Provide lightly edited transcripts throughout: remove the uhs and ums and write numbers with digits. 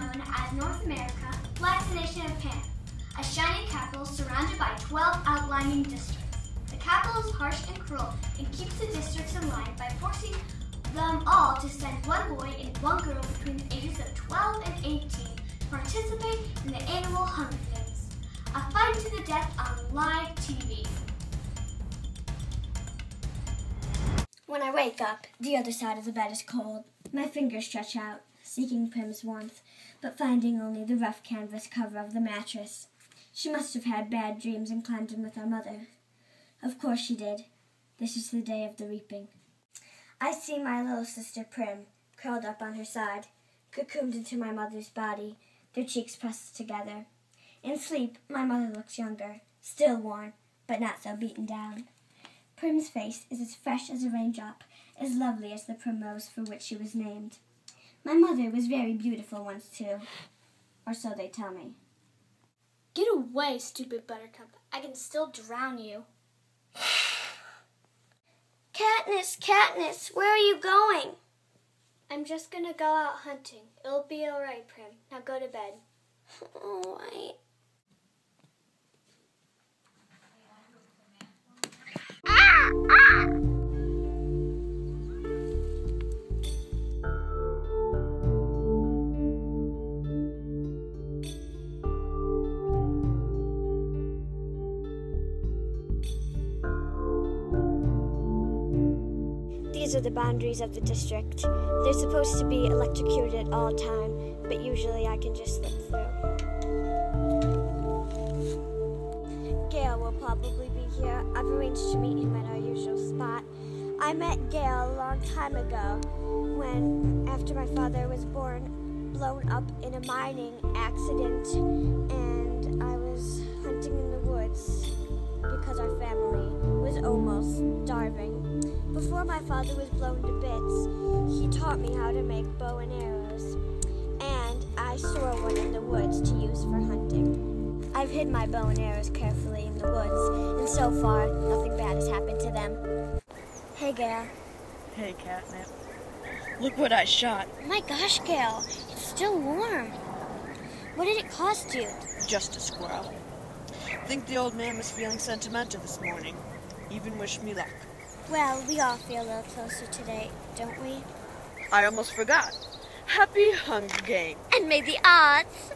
known as North America, lies the nation of Pan, a shining capital surrounded by 12 outlying districts. The capital is harsh and cruel and keeps the districts in line by forcing them all to send one boy and one girl between the ages of 12 and 18 to participate in the annual Hunger Games, a fight to the death on live TV. When I wake up, the other side of the bed is cold. My fingers stretch out, seeking Prim's warmth, but finding only the rough canvas cover of the mattress. She must have had bad dreams and climbed in with our mother. Of course she did. This is the day of the reaping. I see my little sister Prim, curled up on her side, cocooned into my mother's body, their cheeks pressed together. In sleep, my mother looks younger, still worn, but not so beaten down. Prim's face is as fresh as a raindrop, as lovely as the primrose for which she was named. My mother was very beautiful once, too. Or so they tell me. Get away, stupid Buttercup. I can still drown you. Katniss, where are you going? I'm just gonna go out hunting. It'll be all right, Prim. Now go to bed. All right. These are the boundaries of the district. They're supposed to be electrocuted at all time, but usually I can just slip through. Gale will probably be here. I've arranged to meet him at our usual spot. I met Gale a long time ago when, after my father was blown up in a mining accident, and I was hunting in the woods because our family was almost starving. Before my father was blown to bits, he taught me how to make bow and arrows, and I saw one in the woods to use for hunting. I've hid my bow and arrows carefully in the woods, and so far, nothing bad has happened to them. Hey, Gale. Hey, Catnip. Look what I shot. My gosh, Gale, it's still warm. What did it cost you? Just a squirrel. Think the old man was feeling sentimental this morning. Even wished me luck. Well, we all feel a little closer today, don't we? I almost forgot. Happy Hunger Game. And may the odds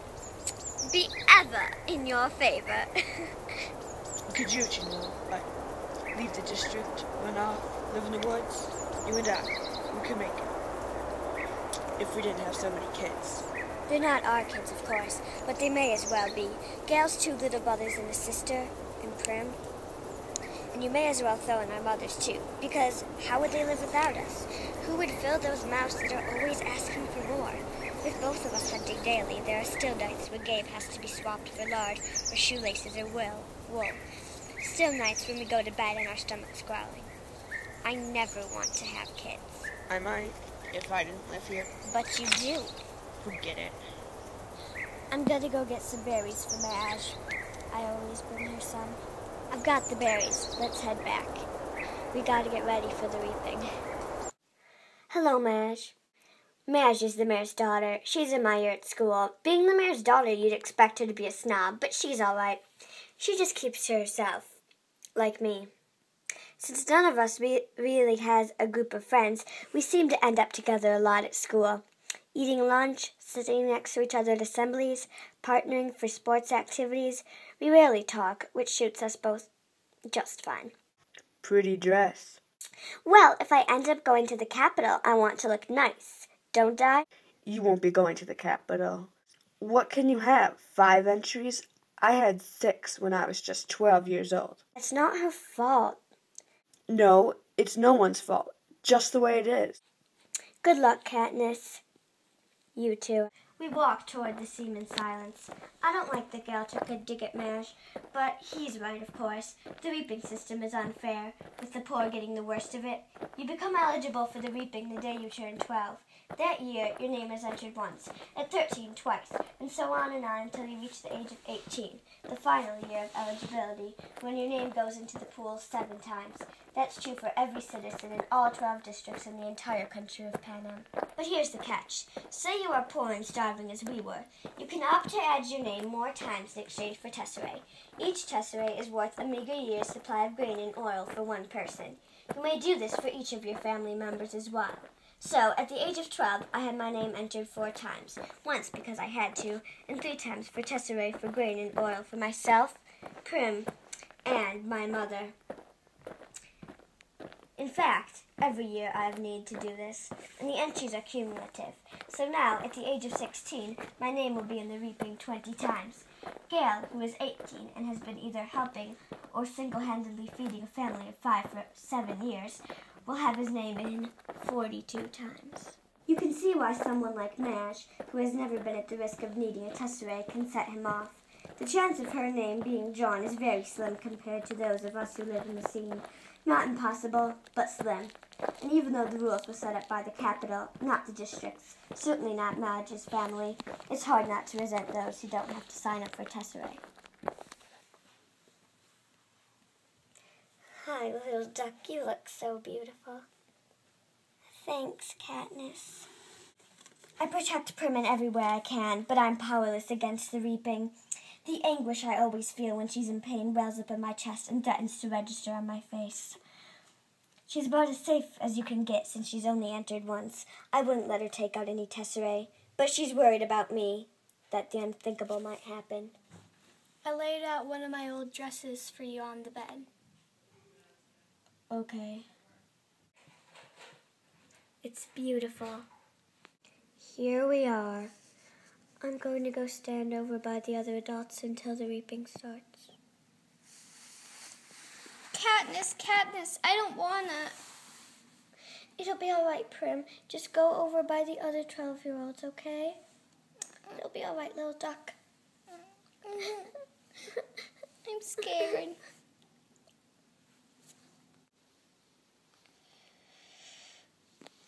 be ever in your favor. Could you know, like, leave the district, run off, live in the woods? You and I, we could make it. If we didn't have so many kids. They're not our kids, of course, but they may as well be. Gale's 2 little brothers and a sister, and Prim. And you may as well throw in our mothers, too, because how would they live without us? Who would fill those mouths that are always asking for more? With both of us hunting daily, there are still nights when game has to be swapped for lard, or shoelaces, or wool. Still nights when we go to bed and our stomachs growling. I never want to have kids. I might, if I didn't live here. But you do. Forget it. I'm gonna go get some berries for Madge. I always bring her some. I've got the berries. Let's head back. We gotta get ready for the reaping. Hello, Madge. Madge is the mayor's daughter. She's in my year at school. Being the mayor's daughter, you'd expect her to be a snob, but she's all right. She just keeps to herself, like me. Since none of us really has a group of friends, we seem to end up together a lot at school. Eating lunch, sitting next to each other at assemblies, partnering for sports activities. We rarely talk, which suits us both just fine. Pretty dress. Well, if I end up going to the Capitol, I want to look nice, don't I? You won't be going to the Capitol. What can you have, 5 entries? I had 6 when I was just 12 years old. It's not her fault. No, it's no one's fault. Just the way it is. Good luck, Katniss. You too. We walked toward the seam in silence. I don't like that Gale took a dig at Madge, but he's right, of course. The reaping system is unfair, with the poor getting the worst of it. You become eligible for the reaping the day you turn 12. That year, your name is entered once, at 13 twice, and so on until you reach the age of 18, the final year of eligibility, when your name goes into the pool 7 times. That's true for every citizen in all 12 districts in the entire country of Panem. But here's the catch. Say you are poor and starving as we were. You can opt to add your name more times in exchange for tesserae. Each tesserae is worth a meager year's supply of grain and oil for one person. You may do this for each of your family members as well. So, at the age of 12, I had my name entered 4 times. Once because I had to, and 3 times for tesserae for grain and oil for myself, Prim, and my mother. In fact, every year I have needed to do this, and the entries are cumulative. So now, at the age of 16, my name will be in the reaping 20 times. Gail, who is 18 and has been either helping or single-handedly feeding a family of 5 for 7 years, will have his name in 42 times. You can see why someone like Madge, who has never been at the risk of needing a tesserae, can set him off. The chance of her name being John is very slim compared to those of us who live in the scene. Not impossible, but slim. And even though the rules were set up by the capital, not the districts, certainly not Madge's family, it's hard not to resent those who don't have to sign up for tesserae. Hi, little duck. You look so beautiful. Thanks, Katniss. I protect Prim in every way I can, but I'm powerless against the reaping. The anguish I always feel when she's in pain wells up in my chest and threatens to register on my face. She's about as safe as you can get since she's only entered once. I wouldn't let her take out any tesserae, but she's worried about me, that the unthinkable might happen. I laid out one of my old dresses for you on the bed. Okay. It's beautiful. Here we are. I'm going to go stand over by the other adults until the reaping starts. Katniss, I don't wanna. It'll be all right, Prim. Just go over by the other 12-year-olds, okay? It'll be all right, little duck. I'm scared.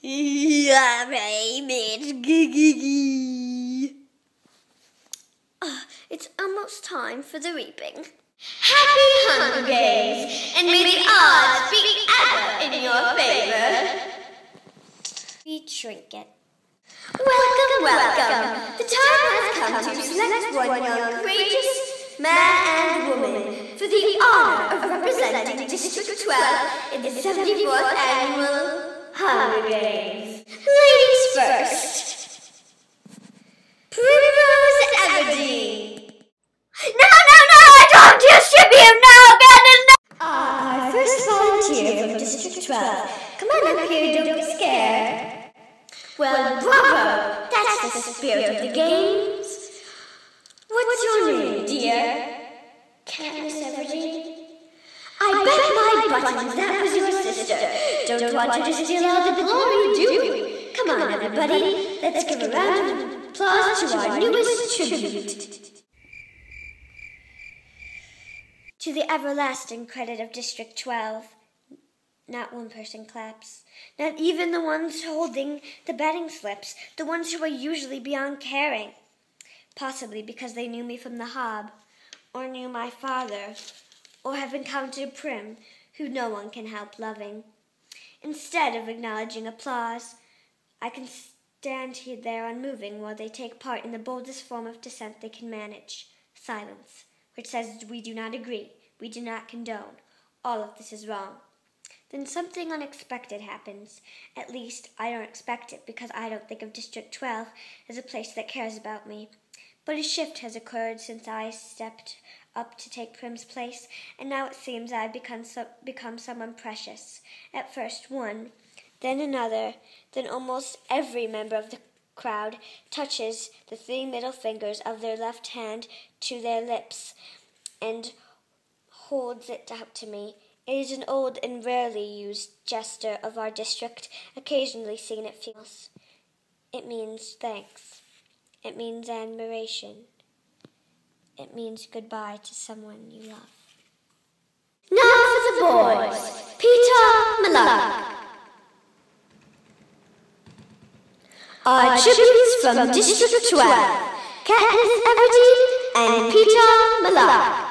Yeah, it's almost time for the reaping. Happy Hunger Games, and may the odds be ever in your favor. We trinket. Welcome. The time has come to select one young, courageous man and woman for the honor of representing District 12 in the 74th Annual Hunger Games. Ladies first. Primrose Everdeen. No, I don't distribute, no, our first volunteer from District 12. Come on up here, don't be scared. Well, bravo! That's the spirit of the games. What's your name, dear? Katniss Everdeen. I bet my buttons that was your sister. Don't want her to steal all the glory, do you? Come on, everybody. Let's give a round of applause to our newest tribute. To the everlasting credit of District 12. Not one person claps. Not even the ones holding the betting slips, the ones who are usually beyond caring. Possibly because they knew me from the Hob, or knew my father, or have encountered Prim, who no one can help loving. Instead of acknowledging applause, I can stand there unmoving while they take part in the boldest form of dissent they can manage, silence, which says we do not agree, we do not condone, all of this is wrong. Then something unexpected happens. At least, I don't expect it because I don't think of District 12 as a place that cares about me. But a shift has occurred since I stepped up to take Prim's place, and now it seems I've become someone precious. At first one, then another, then almost every member of the crowd touches the 3 middle fingers of their left hand to their lips and holds it out to me. It is an old and rarely used gesture of our district, occasionally seen at funerals. It means thanks. It means admiration. It means goodbye to someone you love. Now for the boys. Peter Malak. Our tributes from District 12. Katniss Everdeen and Peter Malak.